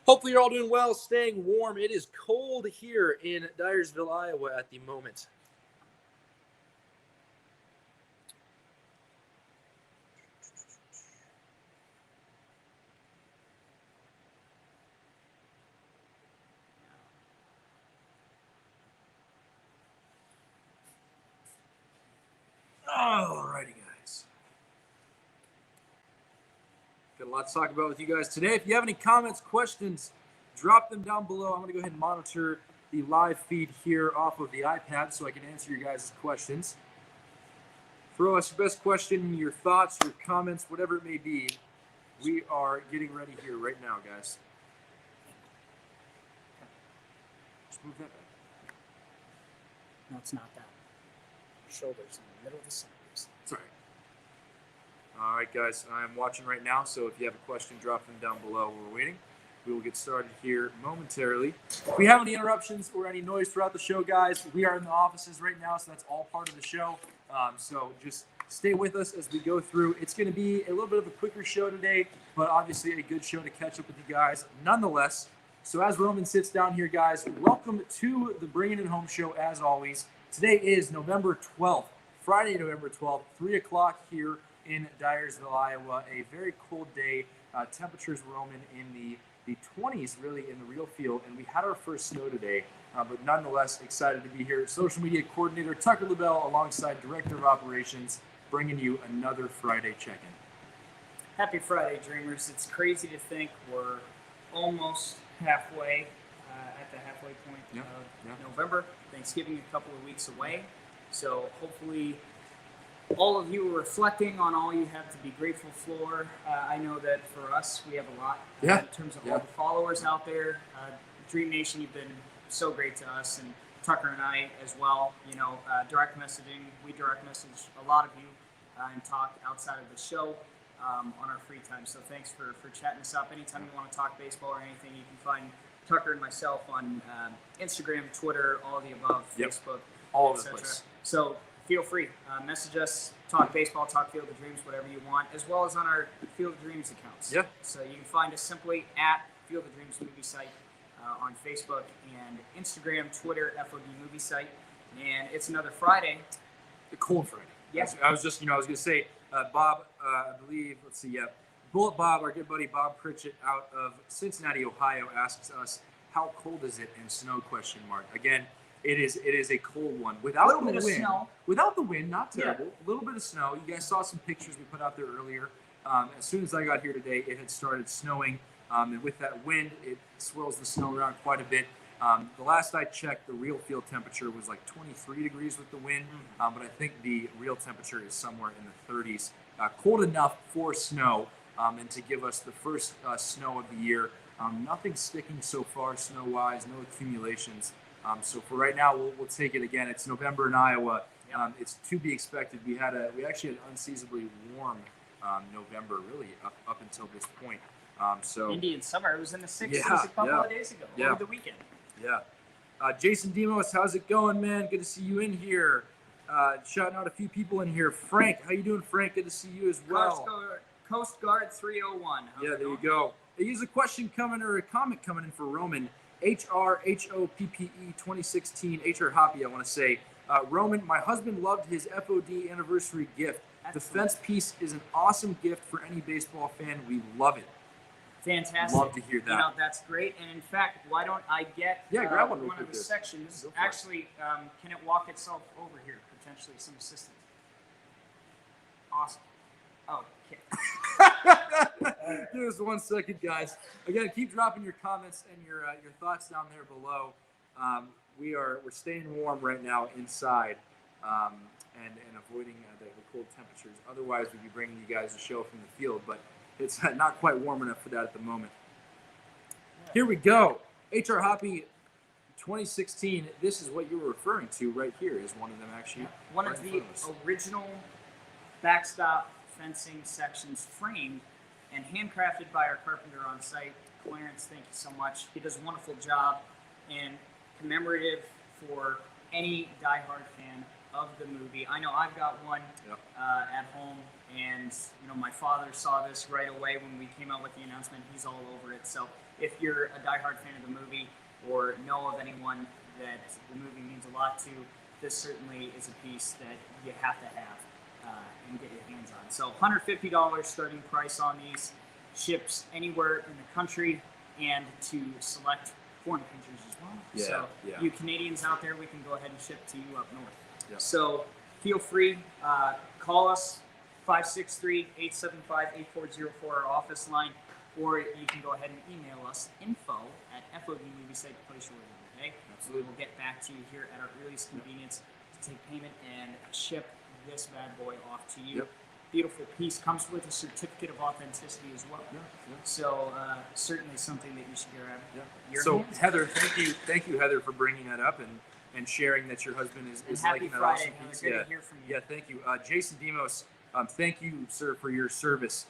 Hopefully you're all doing well, staying warm. It is cold here in Dyersville, Iowa at the moment. Alrighty, guys. Got a lot to talk about with you guys today. If you have any comments, questions, drop them down below. I'm going to go ahead and monitor the live feed here off of the iPad so I can answer your guys' questions. Throw us your best question, your thoughts, your comments, whatever it may be. We are getting ready here right now, guys. Just move that back. No, it's not that. Shoulders in the middle of the shoulders. It's all right. All right, guys. I'm watching right now, so if you have a question, drop them down below while we're waiting. We will get started here momentarily. If we have any interruptions or any noise throughout the show, guys, we are in the offices right now, so that's all part of the show. So just stay with us as we go through. It's going to be a little bit of a quicker show today, but obviously a good show to catch up with you guys nonetheless. So as Roman sits down here, guys, welcome to the Bringin It Home show as always. Today is November 12th, Friday, November 12th, 3 o'clock here in Dyersville, Iowa. A very cold day. Temperatures, Roman, in the 20s, really, in the real field. And we had our first snow today, but nonetheless excited to be here. Social media coordinator Tucker LaBelle alongside Director of Operations, bringing you another Friday check-in. Happy Friday, Dreamers. It's crazy to think we're almost halfway, at the halfway point of November. Thanksgiving a couple of weeks away. So hopefully all of you are reflecting on all you have to be grateful for. I know that for us, we have a lot in terms of all the followers out there. Dream Nation, you've been so great to us, and Tucker and I as well. You know, direct messaging, we direct message a lot of you and talk outside of the show on our free time. So thanks for chatting us up. Anytime you want to talk baseball or anything, you can find Tucker and myself on Instagram, Twitter, all of the above, Facebook, all over the place. So feel free. Message us, talk baseball, talk Field of Dreams, whatever you want, as well as on our Field of Dreams accounts. Yeah. So you can find us simply at Field of Dreams Movie Site on Facebook and Instagram, Twitter, FOD Movie Site. And it's another Friday. The cold Friday. Yeah. I was going to say, Bob, I believe, Bullet Bob, our good buddy Bob Pritchett out of Cincinnati, Ohio, asks us, how cold is it in snow, ? Again, it is a cold one. Without the wind, snow. Without the wind, not terrible. A little bit of snow. You guys saw some pictures we put out there earlier. As soon as I got here today, it had started snowing. And with that wind, it swirls the snow around quite a bit. The last I checked, the real field temperature was like 23 degrees with the wind. But I think the real temperature is somewhere in the 30s. Cold enough for snow and to give us the first snow of the year. Nothing sticking so far snow-wise, no accumulations. So for right now, we'll take it again. It's November in Iowa. It's to be expected. We actually had unseasonably warm November, really, up until this point. So Indian summer. It was in the 60s a couple of days ago, over the weekend. Yeah. Jason Demos, how's it going, man? Good to see you in here. Shouting out a few people in here. Frank, how you doing, Frank? Good to see you as well. Coast Guard 301. There you go. Here's a question coming or a comment coming in for Roman. HRHOPPE 2016, HR Hoppy, I want to say. Roman, my husband loved his FOD anniversary gift. Excellent. The fence piece is an awesome gift for any baseball fan. We love it. Fantastic. Love to hear that. You know, that's great. And in fact, why don't I get grab one of the sections? Actually, can it walk itself over here? Potentially some assistance. Awesome. Oh, okay. Give us 1 second, guys. Again, keep dropping your comments and your thoughts down there below. We're staying warm right now inside and avoiding the cold temperatures. Otherwise, we'd be bringing you guys a show from the field, but it's not quite warm enough for that at the moment. Here we go. HR Hoppy 2016. This is what you were referring to right here. Is one of them actually? One of the original backstop fencing sections, framed and handcrafted by our carpenter on site. Clarence, thank you so much. He does a wonderful job, and commemorative for any diehard fan of the movie. I know I've got one at home, and you know my father saw this right away when we came out with the announcement. He's all over it. So if you're a diehard fan of the movie or know of anyone that the movie means a lot to, this certainly is a piece that you have to have and get your hands on. So $150 starting price on these, ships anywhere in the country and to select foreign countries as well. So you Canadians out there, we can go ahead and ship to you up north. Yeah. So feel free, call us 563-875-8404, our office line, or you can go ahead and email us info@FODmoviesite to place your order. Okay? Absolutely. We'll get back to you here at our earliest convenience to take payment and ship this bad boy off to you. Yep. Beautiful piece, comes with a certificate of authenticity as well. Yeah. So certainly something that you should grab. Yeah. So Heather, thank you, Heather, for bringing that up and sharing that your husband is liking that awesome piece. Good to hear from you. Yeah, thank you, Jason Demos. Thank you, sir, for your service.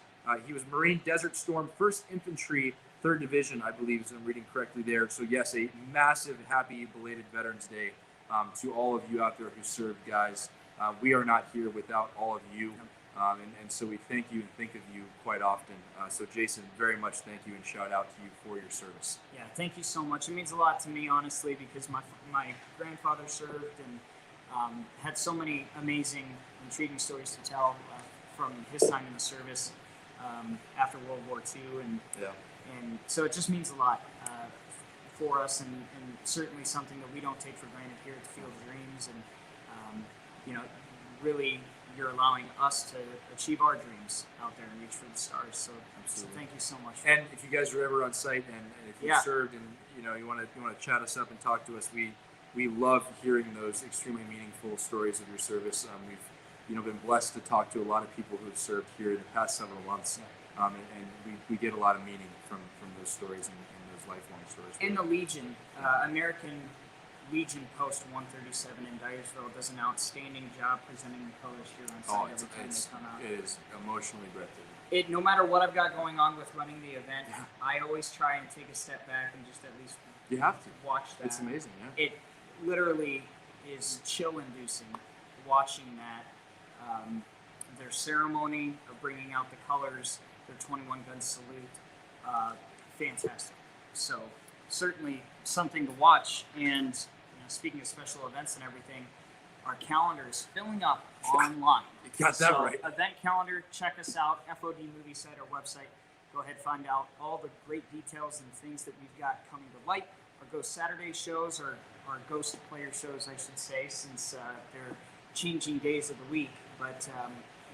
He was Marine Desert Storm, 1st Infantry, 3rd Division, I believe, if I'm reading correctly there. So yes, a massive, happy, belated Veterans Day to all of you out there who served, guys. We are not here without all of you. And so we thank you and think of you quite often. So Jason, very much thank you and shout out to you for your service. Yeah, thank you so much. It means a lot to me, honestly, because my grandfather served and had so many amazing, intriguing stories to tell from his time in the service after World War II. And so it just means a lot for us and certainly something that we don't take for granted here at the Field of Dreams. And, really, you're allowing us to achieve our dreams out there and reach for the stars. So thank you so much. And if you guys are ever on site and if you served and you want to chat us up and talk to us, we love hearing those extremely meaningful stories of your service. We've been blessed to talk to a lot of people who have served here in the past several months, and we get a lot of meaning from those stories and those lifelong stories. And the Legion, American Legion Post 137 in Dyersville does an outstanding job presenting the colors here on site every time they come out. It is emotionally breathtaking. No matter what I've got going on with running the event, I always try and take a step back and just at least watch that. It's amazing, yeah. It literally is chill-inducing watching that. Their ceremony of bringing out the colors, their 21-gun salute, fantastic. So certainly something to watch. And speaking of special events and everything, our calendar is filling up online. You got that right. Event calendar, check us out, FOD Movie Site, our website. Go ahead, find out all the great details and things that we've got coming to light. Our Ghost Saturday shows, or our Ghost Player shows, I should say, since they're changing days of the week. But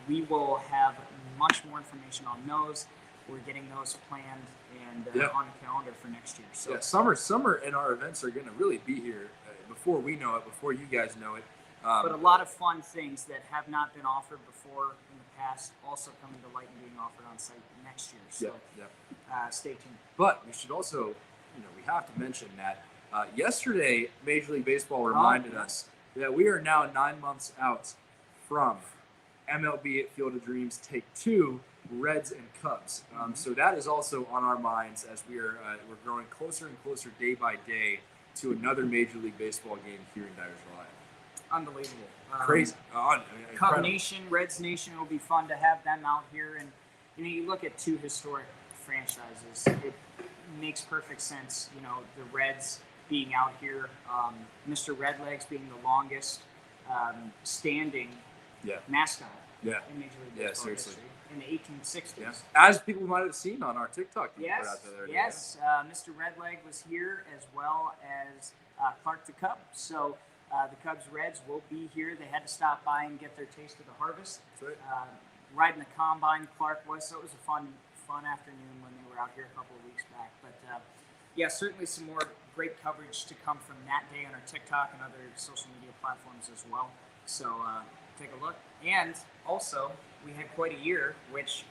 we will have much more information on those. We're getting those planned and on the calendar for next year. So summer and our events are going to really be here before we know it, before you guys know it. But a lot of fun things that have not been offered before in the past also coming to light and being offered on site next year. So stay tuned. But we should also, we have to mention that yesterday Major League Baseball reminded us that we are now 9 months out from MLB at Field of Dreams Take 2, Reds and Cubs. So that is also on our minds as we're growing closer and closer day by day to another Major League Baseball game here in Dyersville, Iowa. Unbelievable. Crazy. Cub Nation, Reds Nation, will be fun to have them out here. And you look at two historic franchises. It makes perfect sense. The Reds being out here, Mr. Redlegs being the longest standing mascot in Major League Baseball history in the 1860s. Yeah. As people might have seen on our TikTok. Yes. Mr. Redleg was here as well as Clark the Cub. So the Cubs-Reds will be here. They had to stop by and get their taste of the harvest. That's right. Riding the combine, Clark was. So it was a fun afternoon when they were out here a couple of weeks back. But certainly some more great coverage to come from that day on our TikTok and other social media platforms as well. So take a look. And also, we had quite a year, which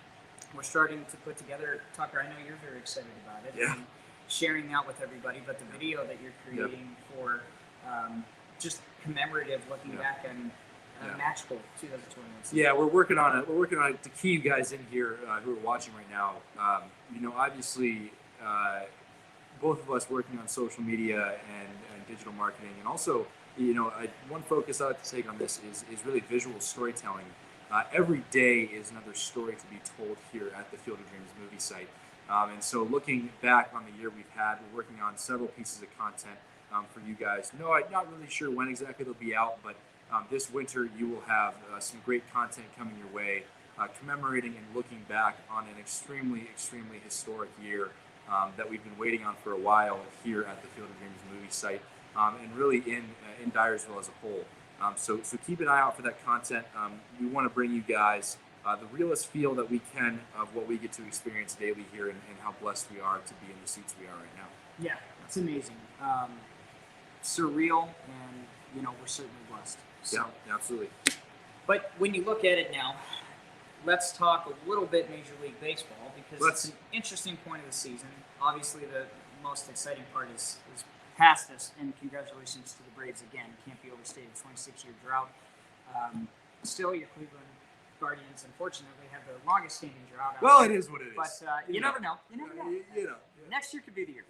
we're starting to put together. Tucker, I know you're very excited about it. Yeah. And sharing that with everybody. But the video that you're creating for just commemorative, looking back on Magical 2021. Yeah, we're working on it. We're working on it to key you guys in here who are watching right now. Obviously, both of us working on social media and digital marketing, and also, one focus I like to take on this is really visual storytelling. Every day is another story to be told here at the Field of Dreams movie site. And so looking back on the year we've had, we're working on several pieces of content for you guys. No, I'm not really sure when exactly they'll be out, but this winter you will have some great content coming your way, commemorating and looking back on an extremely, extremely historic year that we've been waiting on for a while here at the Field of Dreams movie site, and really in Dyersville as a whole. So keep an eye out for that content. We want to bring you guys the realest feel that we can of what we get to experience daily here, and how blessed we are to be in the seats we are right now. Yeah, it's amazing. Surreal, and we're certainly blessed. So. Yeah, absolutely. But when you look at it now, let's talk a little bit Major League Baseball, because it's an interesting point of the season. Obviously, the most exciting part is past us, and congratulations to the Braves again. Can't be overstated. 26-year drought. Still, your Cleveland Guardians, unfortunately, have the longest standing drought. Well, it is what it is. But you never know. You never know. Yeah. Next year could be the year.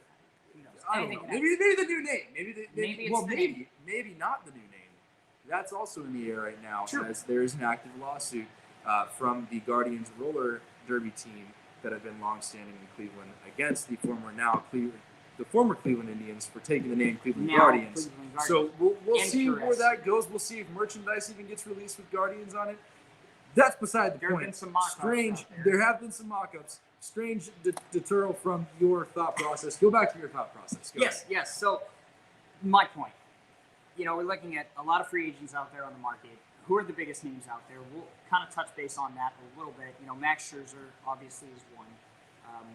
Who knows? I don't know. Maybe the new name. Maybe not the new name. That's also in the air right now, as there is an active lawsuit from the Guardians roller derby team that have been longstanding in Cleveland against the former Cleveland Indians for taking the name Cleveland Guardians. So we'll see where that goes. We'll see if merchandise even gets released with Guardians on it. That's beside the point. There have been some mock-ups. Strange. There have been some mock-ups. Strange deterral from your thought process. Go back to your thought process. Go ahead. Yes. So, my point. We're looking at a lot of free agents out there on the market. Who are the biggest names out there? We'll kind of touch base on that a little bit. Max Scherzer obviously is one.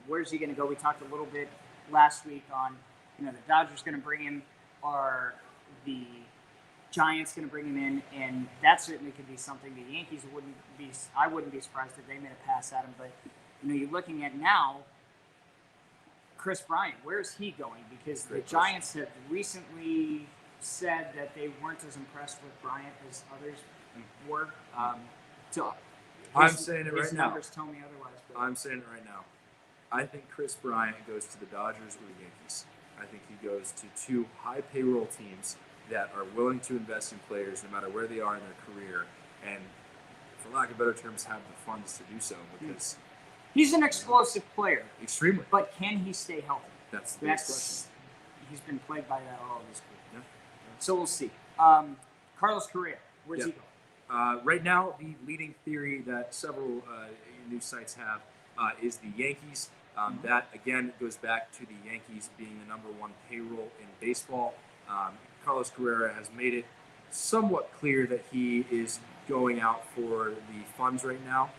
Where's he going to go? We talked a little bit last week on, the Dodgers going to bring him, or the Giants going to bring him in, and that certainly could be something. The Yankees I wouldn't be surprised if they made a pass at him. But you're looking at now, Chris Bryant. Where is he going? Because the Giants have recently said that they weren't as impressed with Bryant as others were. I'm saying it right now. His numbers tell me otherwise. I'm saying it right now. I think Chris Bryant goes to the Dodgers or the Yankees. I think he goes to two high payroll teams that are willing to invest in players no matter where they are in their career, and for lack of better terms, have the funds to do so, because he's an explosive player. Extremely. But can he stay healthy? That's the biggest question. He's been plagued by that all of his career. Yeah. So we'll see. Carlos Correa, where's he going? Right now, the leading theory that several news sites have is the Yankees. That, again, goes back to the Yankees being the number one payroll in baseball. Carlos Correa has made it somewhat clear that he is going out for the funds right now.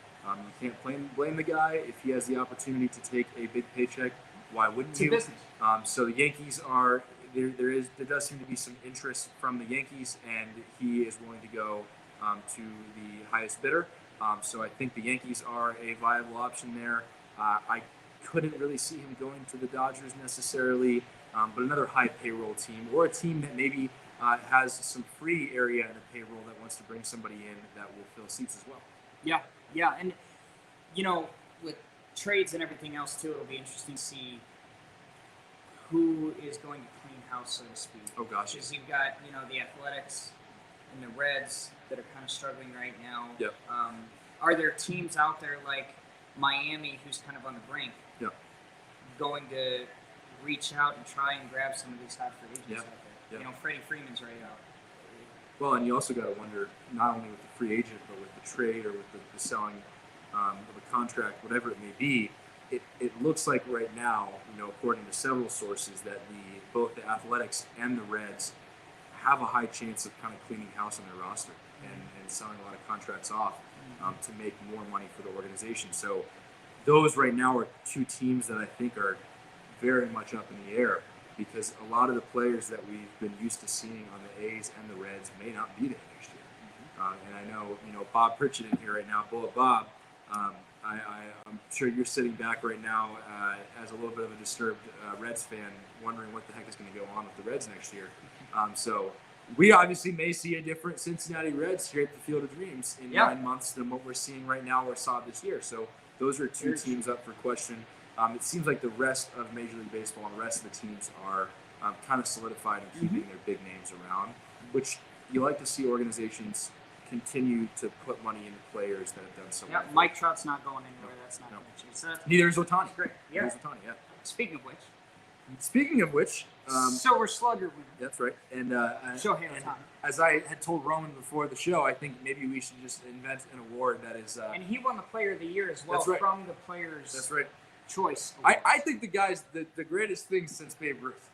You can't blame the guy if he has the opportunity to take a big paycheck. Why wouldn't you? It's a business. So the Yankees are there does seem to be some interest from the Yankees, and he is willing to go to the highest bidder. So I think the Yankees are a viable option there. I couldn't really see him going to the Dodgers necessarily, but another high payroll team, or a team that maybe has some free area in the payroll that wants to bring somebody in that will fill seats as well. Yeah, and with trades and everything else too, it'll be interesting to see who is going to clean house, so to speak. Oh gosh. Because you've got the Athletics and the Reds that are kind of struggling right now. Yep. Are there teams out there like Miami, who's kind of on the brink, going to reach out and try and grab some of these hot free agents out there? Yep. Freddie Freeman's right out. Well, and you also got to wonder, not only with the free agent, but with the trade or with the selling of a contract, whatever it may be. It looks like right now, according to several sources, that both the Athletics and the Reds have a high chance of kind of cleaning house on their roster and selling a lot of contracts off to make more money for the organization. So those right now are two teams that I think are very much up in the air, because a lot of the players that we've been used to seeing on the A's and the Reds may not be there next year. And I know, Bob Pritchett in here right now, Bullet Bob. I'm sure you're sitting back right now as a little bit of a disturbed Reds fan, wondering what the heck is going to go on with the Reds next year. So we obviously may see a different Cincinnati Reds here at the Field of Dreams in 9 months than what we're seeing right now or saw this year. So those are two teams up for question. It seems like the rest of Major League Baseball and the rest of the teams are kind of solidified and keeping their big names around, which you like to see organizations continue to put money into players that have done so well. Yeah, Mike Trout's not going anywhere. That's not going to change. So neither is Ohtani. Great. Yeah. Neither is Ohtani, yeah. Speaking of which, so we're slugger winner. That's right. And Shohei Ohtani. As I had told Roman before the show, I think maybe we should just invent an award that is. And he won the Player of the Year as well from the Players. That's right. Choice. I think the guy's the greatest thing since Babe Ruth.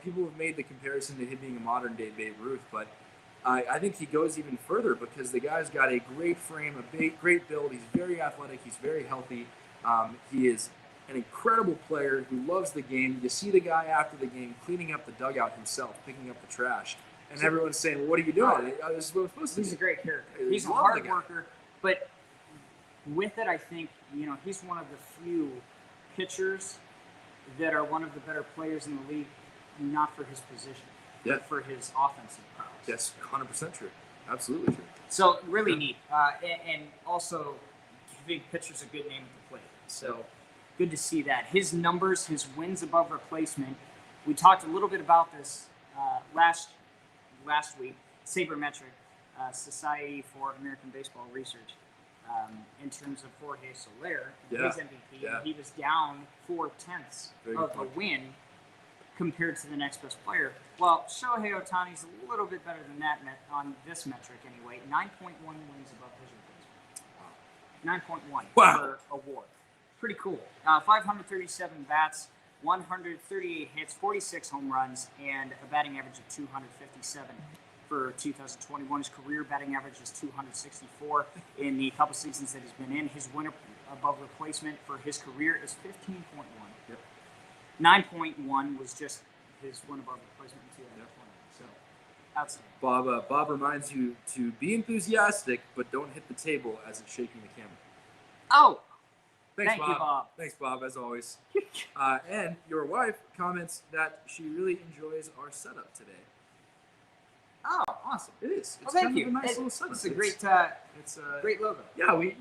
People have made the comparison to him being a modern day Babe Ruth, but I think he goes even further because the guy's got a great frame, a great build. He's very athletic. He's very healthy. He is an incredible player who loves the game. You see the guy after the game cleaning up the dugout himself, picking up the trash, and everyone's saying, well, "What are you doing?" This is what I'm supposed to do. He's a great character. He's a hard worker, but with it, I think he's one of the few pitchers that are one of the better players in the league, not for his position, but for his offensive prowess. Yes, 100% true. Absolutely true. So really neat, and also giving pitchers a good name at the plate. So good to see that. His numbers, his wins above replacement. We talked a little bit about this last week. Sabermetric, Society for American Baseball Research. In terms of Jorge Soler, his MVP, he was down 4/10 of a win compared to the next best player. Well, Shohei Ohtani's a little bit better than that on this metric anyway. 9.1 wins above his replacement. 9.1 per award. Pretty cool. 537 bats, 138 hits, 46 home runs, and a batting average of 257. For 2021, his career batting average is 264 in the couple seasons that he's been in. His win above replacement for his career is 15.1. Yep. 9.1 was just his win above replacement in 2020. So, outstanding. Bob reminds you to be enthusiastic, but don't hit the table as it's shaking the camera. Oh! Thank you, Bob. Thanks, Bob, as always. And your wife comments that she really enjoys our setup today. Oh, awesome! It is. It's thank you. A nice little setup. It's a great, great logo. Yeah, we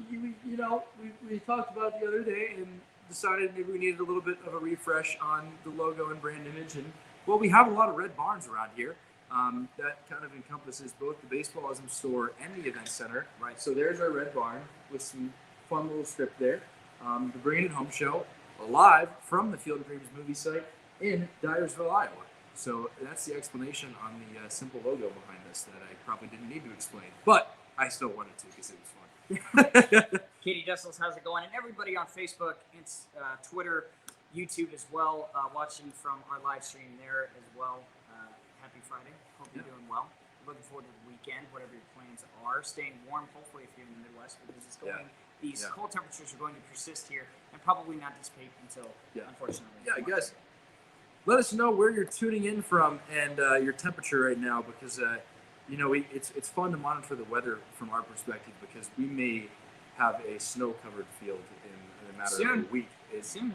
talked about it the other day and decided maybe we needed a little bit of a refresh on the logo and brand image. And well, we have a lot of red barns around here. That kind of encompasses both the Baseballism store and the event center. Right. So there's our red barn with some fun little strip there. The Bringin It Home Show, live from the Field of Dreams movie site in Dyersville, Iowa. So that's the explanation on the simple logo behind us that I probably didn't need to explain, but I still wanted to because it was fun. Katie Dessels, how's it going? And everybody on Facebook, Twitter, YouTube as well, watching from our live stream there as well. Happy Friday. Hope you're doing well. Looking forward to the weekend, whatever your plans are. Staying warm, hopefully, if you're in the Midwest, because it's going. These cold temperatures are going to persist here and probably not dissipate until, unfortunately. Yeah, guys. Let us know where you're tuning in from and your temperature right now, because it's fun to monitor the weather from our perspective, because we may have a snow-covered field in a matter of a week.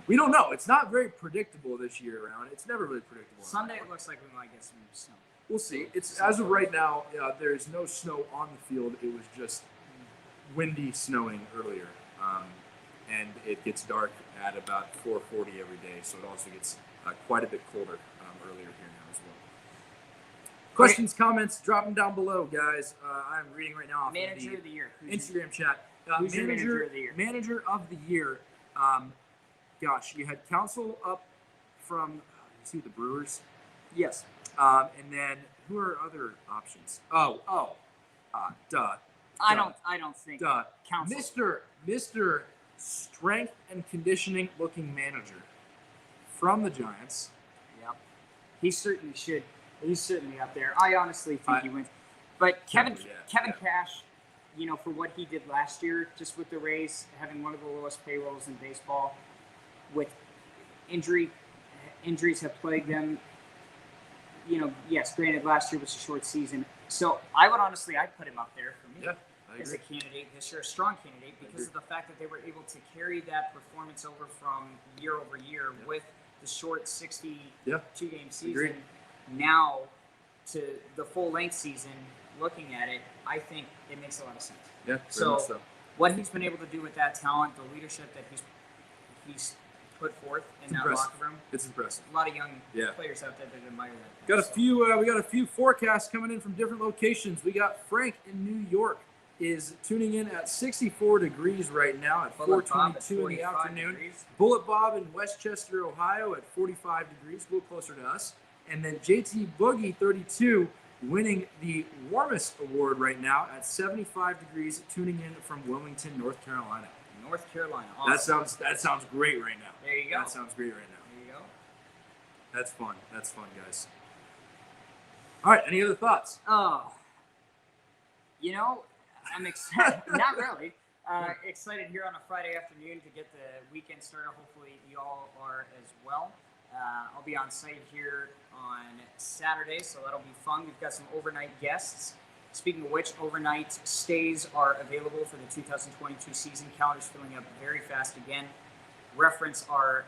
We don't know. It's not very predictable this year around. It's never really predictable. Sunday it looks like we might get some snow. We'll see. It's as of right now. There's no snow on the field. It was just windy snowing earlier, and it gets dark at about 4:40 every day. So it also gets quite a bit colder earlier here now as well. Questions, comments, drop them down below, guys. I'm reading right now off Manager of the Year. Instagram chat. Who's your Manager of the Year? Manager of the Year. Gosh, you had Council up from the Brewers. Yes. And then who are other options? Duh. I don't think. Council. Mr. Strength and Conditioning looking manager from the Giants. Yep. He certainly should. He's certainly up there. I honestly think he wins. But Kevin Cash, for what he did last year, just with the Rays having one of the lowest payrolls in baseball, with injuries have plagued them. Yes, granted, last year was a short season. So I'd put him up there for me as a candidate this year, a strong candidate, because of the fact that they were able to carry that performance over from year over year with the short 62-game season. Agreed. Now to the full-length season, looking at it, I think it makes a lot of sense. Yeah, so what he's been able to do with that talent, the leadership that he's put forth in It's that impressive. locker room. It's impressive. A lot of young players out there that admire that. Got a few. We got a few forecasts coming in from different locations. We got Frank in New York is tuning in at 64 degrees right now at 4:22 in the afternoon. Degrees. Bullet Bob in Westchester, Ohio at 45 degrees, a little closer to us. And then JT Boogie 32 winning the warmest award right now at 75 degrees, tuning in from Wilmington, North Carolina. North Carolina. Awesome. That sounds great right now. There you go. That sounds great right now. There you go. That's fun. That's fun, guys. All right. Any other thoughts? Oh, I'm excited. Not really. Excited here on a Friday afternoon to get the weekend started. Hopefully, you all are as well. I'll be on site here on Saturday, so that'll be fun. We've got some overnight guests. Speaking of which, overnight stays are available for the 2022 season. Calendar's filling up very fast again. Referencing our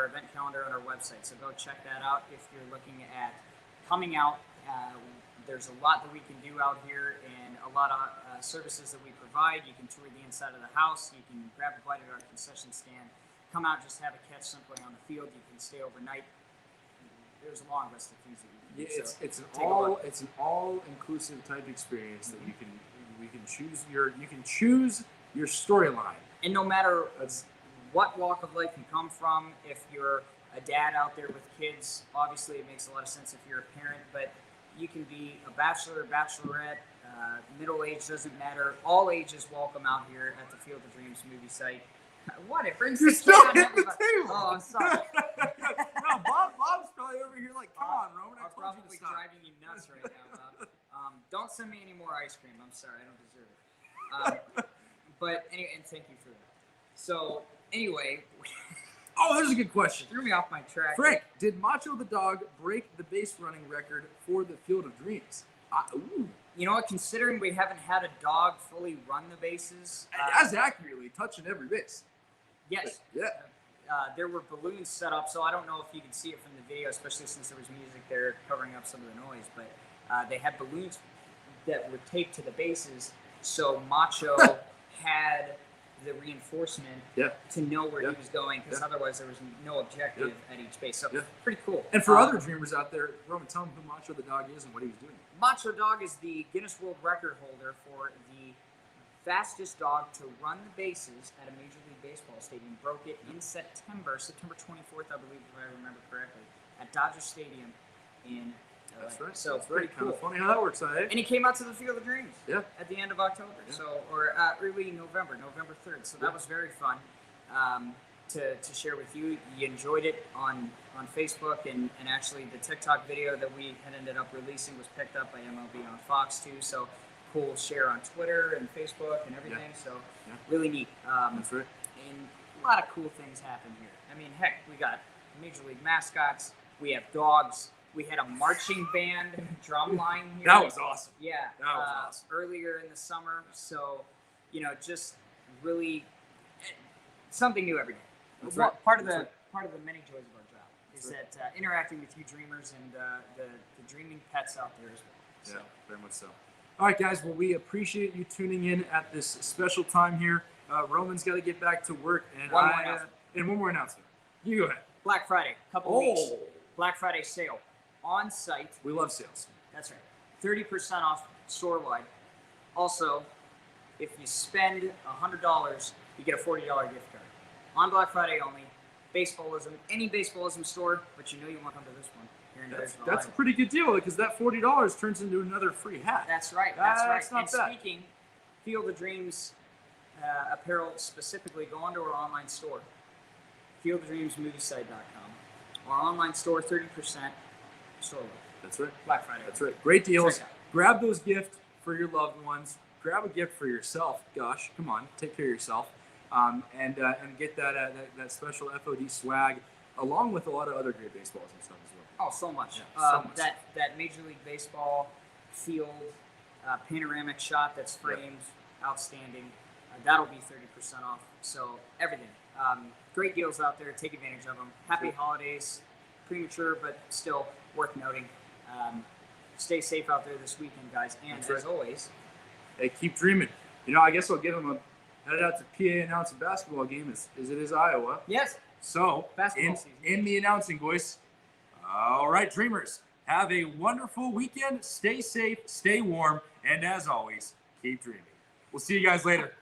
event calendar on our website, so go check that out if you're looking at coming out. There's a lot that we can do out here and a lot of services that we provide. You can tour the inside of the house. You can grab a bite at our concession stand. Come out, just have a catch simply on the field. You can stay overnight. There's a long list of things that you can do. It's an all-inclusive type experience that you can choose your storyline. And no matter what walk of life you come from, if you're a dad out there with kids, obviously it makes a lot of sense if you're a parent, but you can be a bachelor, bachelorette, middle age, doesn't matter. All ages welcome out here at the Field of Dreams movie site. What? It brings You're the still kid on at the everybody. table. Oh, I'm sorry. No, Bob's probably over here like, come on, Roman. I'm probably driving you nuts right now, Bob. Don't send me any more ice cream. I'm sorry, I don't deserve it. But anyway, and thank you for that. So anyway, oh, there's a good question. Threw me off my track. Frank, did Macho the Dog break the base running record for the Field of Dreams? Ooh. You know what? Considering we haven't had a dog fully run the bases, as accurately touching every base. Yes. Yeah. There were balloons set up, so I don't know if you can see it from the video, especially since there was music there covering up some of the noise. But they had balloons that were taped to the bases, so Macho had the reinforcement to know where he was going, because otherwise there was no objective at each base. So pretty cool. And for other dreamers out there, Roman, tell them who Macho the Dog is and what he was doing. Macho Dog is the Guinness World Record holder for the fastest dog to run the bases at a Major League Baseball stadium. Broke it in September 24th, I believe, if I remember correctly, at Dodger Stadium in LA. That's right. So that's pretty right. cool. Kind of funny how that works out, eh? And he came out to the Field of Dreams at the end of October, or early November 3rd. So that was very fun to share with you. You enjoyed it on Facebook, and actually the TikTok video that we had ended up releasing was picked up by MLB on Fox too. So cool share on Twitter and Facebook and everything. So really neat. That's right. And a lot of cool things happen here. I mean, heck, we got Major League mascots. We have dogs. We had a marching band drum line here. That was awesome. Yeah. That was awesome. Earlier in the summer. So, just really something new every day. That's right. Part of the many joys of our job is that interacting with you dreamers and the dreaming pets out there as well. Yeah, very much so. All right, guys. Well, we appreciate you tuning in at this special time here. Roman's got to get back to work, and one more announcement. You go ahead. Black Friday, couple weeks. Black Friday sale on site. We love sales. That's right. 30% off store-wide. Also, if you spend $100, you get a $40 gift card. On Black Friday only. Baseballism, any baseballism store, but you know you want to come to this one. That's a pretty good deal, because that $40 turns into another free hat. That's right. That's right. Not bad. Speaking, Field of Dreams apparel specifically, go onto our online store, fieldoftreamsmoviesite.com. Our online store, 30% store. That's right. Black Friday. That's right. Great deals. Grab those gifts for your loved ones. Grab a gift for yourself. Gosh, come on, take care of yourself, and get that special FOD swag, along with a lot of other great baseballs and stuff as well. Oh, so much. Yeah, so much. That Major League Baseball field panoramic shot that's framed, outstanding. That'll be 30% off. So everything. Great deals out there. Take advantage of them. Happy holidays. Premature, but still worth noting. Stay safe out there this weekend, guys. And as always, hey, keep dreaming. I guess I'll give them headed out to PA announce a basketball game as it is Iowa. Yes. So, Basketball season. in the announcing voice, all right, Dreamers, have a wonderful weekend. Stay safe, stay warm, and as always, keep dreaming. We'll see you guys later.